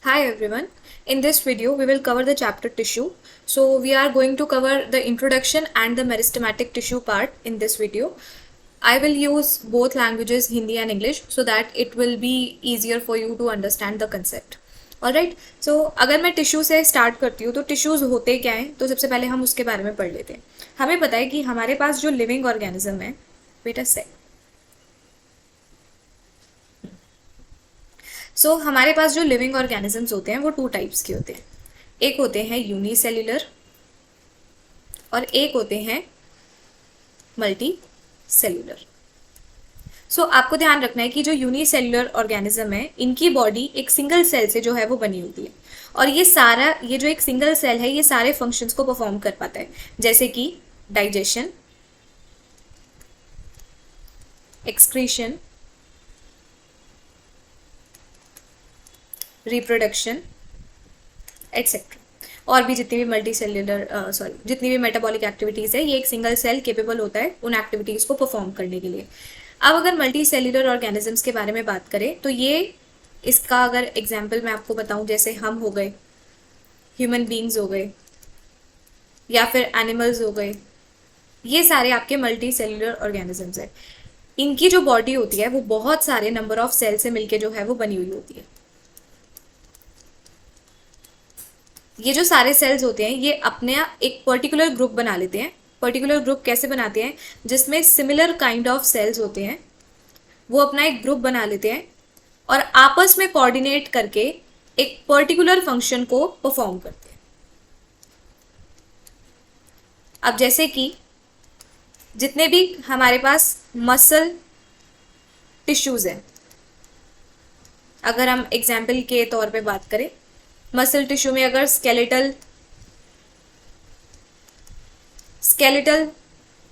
Hi everyone. In this video, we will cover the chapter tissue. So we are going to cover the introduction and the meristematic tissue part in this video. I will use both languages, Hindi and English, so that it will be easier for you to understand the concept. Alright, so अगर मैं tissue से start करती हूँ तो tissues होते क्या हैं, तो सबसे पहले हम उसके बारे में पढ़ लेते हैं. हमें पता है कि हमारे पास जो लिविंग ऑर्गेनिज्म है, बेटा से हमारे पास जो लिविंग ऑर्गेनिजम्स होते हैं वो टू टाइप्स के होते हैं. एक होते हैं यूनिसेल्यूलर और एक होते हैं मल्टी सेल्यूलर. आपको ध्यान रखना है कि जो यूनिसेल्यूलर ऑर्गेनिज्म है, इनकी बॉडी एक सिंगल सेल से जो है वो बनी होती है, और ये जो एक सिंगल सेल है, ये सारे फंक्शंस को परफॉर्म कर पाता है, जैसे कि डाइजेशन, एक्सक्रीशन, रिप्रोडक्शन एटसेट्रा. और भी जितनी भी जितनी भी मेटाबॉलिक एक्टिविटीज़ है, ये एक सिंगल सेल केपेबल होता है उन एक्टिविटीज़ को परफॉर्म करने के लिए. अब अगर मल्टी सेल्यूलर ऑर्गेनिजम्स के बारे में बात करें तो इसका अगर एग्जाम्पल मैं आपको बताऊं, जैसे हम हो गए, ह्यूमन बींग्स हो गए, या फिर एनिमल्स हो गए, ये सारे आपके मल्टी सेल्यूलर ऑर्गेनिजम्स है. इनकी जो बॉडी होती है वो बहुत सारे नंबर ऑफ सेल से मिलके जो है वो बनी हुई होती है. ये जो सारे सेल्स होते हैं, ये अपने एक पर्टिकुलर ग्रुप बना लेते हैं. पर्टिकुलर ग्रुप कैसे बनाते हैं? जिसमें सिमिलर काइंड ऑफ सेल्स होते हैं, वो अपना एक ग्रुप बना लेते हैं और आपस में कोऑर्डिनेट करके एक पर्टिकुलर फंक्शन को परफॉर्म करते हैं. अब जैसे कि जितने भी हमारे पास मसल टिश्यूज हैं, अगर हम एग्जाम्पल के तौर पे बात करें, मसल टिश्यू में अगर स्केलेटल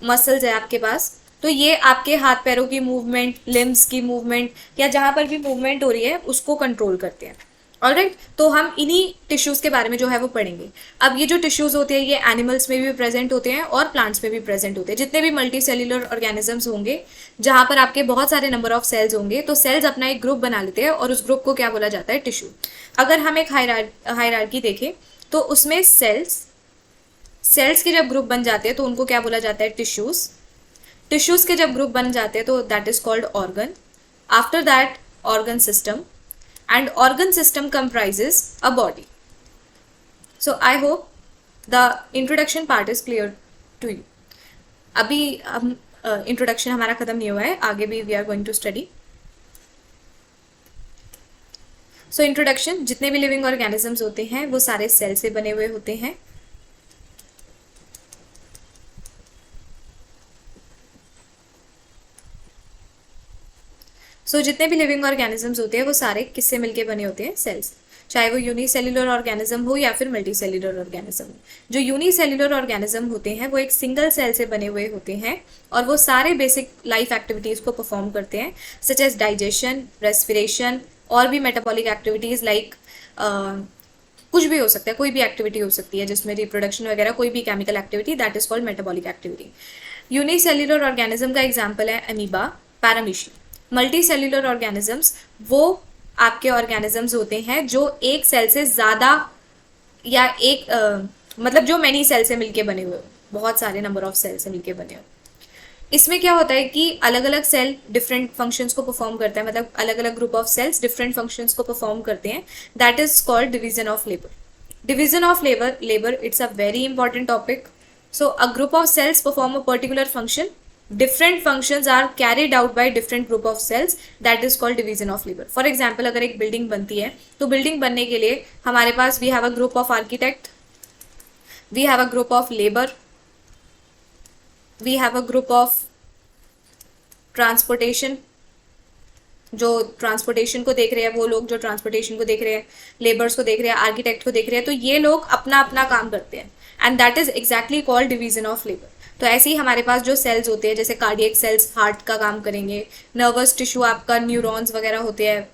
मसल्स है आपके पास, तो ये आपके हाथ पैरों की मूवमेंट, लिम्स की मूवमेंट, या जहां पर भी मूवमेंट हो रही है उसको कंट्रोल करते हैं. ऑलराइट, तो हम इन्हीं टिश्यूज के बारे में जो है वो पढ़ेंगे. अब ये जो टिश्यूज होते हैं, ये एनिमल्स में भी प्रेजेंट होते हैं और प्लांट्स में भी प्रेजेंट होते हैं. जितने भी मल्टी सेल्यूलर ऑर्गेनिजम्स होंगे, जहां पर आपके बहुत सारे नंबर ऑफ सेल्स होंगे, तो सेल्स अपना एक ग्रुप बना लेते हैं और उस ग्रुप को क्या बोला जाता है? टिश्यू. अगर हम एक हायरार्की देखें तो उसमें सेल्स के जब ग्रुप बन जाते हैं तो उनको क्या बोला जाता है? टिश्यूज. टिश्यूज के जब ग्रुप बन जाते हैं तो that is called organ. After that organ system, and organ system comprises a body. So I hope the introduction part is clear to you. अभी हम इंट्रोडक्शन हमारा खत्म नहीं हुआ है, आगे भी we are going to study. So introduction, जितने भी लिविंग ऑर्गेनिजम्स होते हैं वो सारे सेल से बने हुए होते हैं. जितने भी लिविंग ऑर्गेनिजम्स होते हैं वो सारे किससे मिलके बने होते हैं? सेल्स. चाहे वो यूनिसेल्यूलर ऑर्गेनिज्म हो या फिर मल्टी सेल्यूलर ऑर्गेनिज्म. जो यूनिसेल्यूलर ऑर्गेनिज्म होते हैं वो एक सिंगल सेल से बने हुए होते हैं और वो सारे बेसिक लाइफ एक्टिविटीज़ को परफॉर्म करते हैं, सच एज डाइजेशन, रेस्पिरेशन, और भी मेटाबॉलिक एक्टिविटीज़ लाइक कुछ भी हो सकता है, कोई भी एक्टिविटी हो सकती है जिसमें रिप्रोडक्शन वगैरह, कोई भी chemical activity, that is called metabolic activity. Unicellular organism का एग्जाम्पल है amoeba, paramecium. Multi cellular organisms वो आपके ऑर्गेनिजम्स होते हैं जो एक सेल से ज़्यादा या मतलब जो मैनी सेल से मिलके बने हुए, बहुत सारे नंबर ऑफ सेल से मिलके बने हुए. इसमें क्या होता है कि अलग अलग सेल डिफरेंट फंक्शंस को परफॉर्म करता है, मतलब अलग अलग group of sales different functions को परफॉर्म करते हैं. That is called division of labour. Division of labour it's a very important topic. A group of cells perform a particular function. Different functions are carried out by different group of cells. That is called division of labor. For example, अगर एक building बनती है तो building बनने के लिए हमारे पास we have a group of architect, we have a group of labor, we have a group of transportation. जो ट्रांसपोर्टेशन को देख रहे हैं वो लोग, जो ट्रांसपोर्टेशन को देख रहे हैं, लेबर्स को देख रहे हैं, आर्किटेक्ट को देख रहे हैं, तो ये लोग अपना अपना काम करते हैं, and that is exactly called division of labour. तो ऐसे ही हमारे पास जो सेल्स होते हैं, जैसे कार्डियक सेल्स हार्ट का काम करेंगे, नर्वस टिश्यू आपका न्यूरॉन्स वगैरह होते हैं,